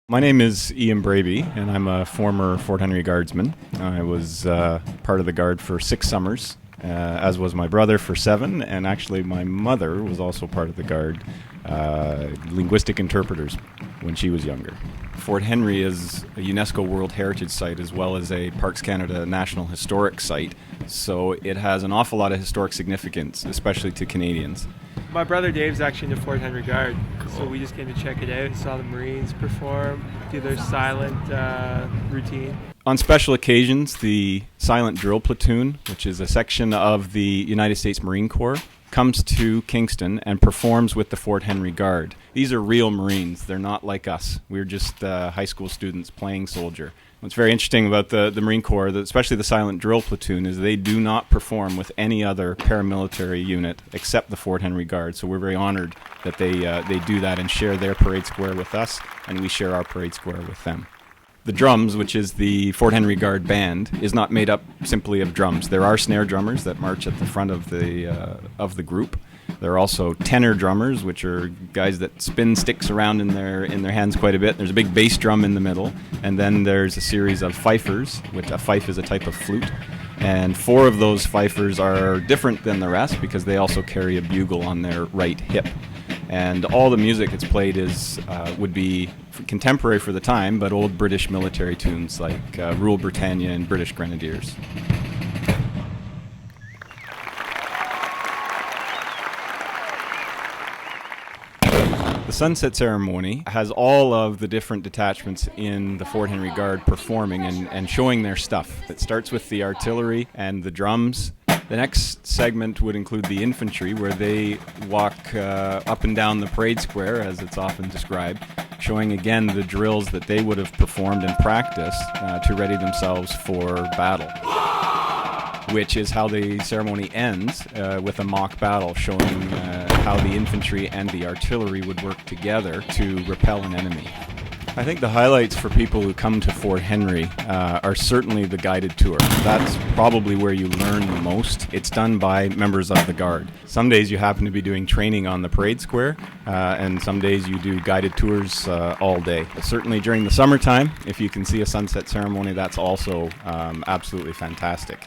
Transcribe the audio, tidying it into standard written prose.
My name is Ian Braby, and I'm a former Fort Henry Guardsman. I was part of the Guard for 6 summers, as was my brother for 7, and actually my mother was also part of the Guard, linguistic interpreters, when she was younger. Fort Henry is a UNESCO World Heritage Site as well as a Parks Canada National Historic Site, so it has an awful lot of historic significance, especially to Canadians. My brother Dave's actually in the Fort Henry Guard, so we just came to check it out, saw the Marines perform, do their silent routine. On special occasions, the Silent Drill Platoon, which is a section of the United States Marine Corps, comes to Kingston and performs with the Fort Henry Guard. These are real Marines. They're not like us. We're just high school students playing soldier. What's very interesting about the Marine Corps, especially the Silent Drill Platoon, is they do not perform with any other paramilitary unit except the Fort Henry Guard. So we're very honored that they do that and share their parade square with us, and we share our parade square with them. The drums, which is the Fort Henry Guard band, is not made up simply of drums. There are snare drummers that march at the front of the group. There are also tenor drummers, which are guys that spin sticks around in their hands quite a bit. There's a big bass drum in the middle, and then there's a series of fifers, which a fife is a type of flute. And 4 of those fifers are different than the rest because they also carry a bugle on their right hip. And all the music that's played would be contemporary for the time, but old British military tunes like Rule Britannia and British Grenadiers. The sunset ceremony has all of the different detachments in the Fort Henry Guard performing and showing their stuff. It starts with the artillery and the drums. The next segment would include the infantry, where they walk up and down the parade square, as it's often described, showing again the drills that they would have performed and practiced to ready themselves for battle, which is how the ceremony ends with a mock battle showing how the infantry and the artillery would work together to repel an enemy. I think the highlights for people who come to Fort Henry are certainly the guided tour. That's probably where you learn the most. It's done by members of the Guard. Some days you happen to be doing training on the parade square, and some days you do guided tours all day. But certainly during the summertime, if you can see a sunset ceremony, that's also absolutely fantastic.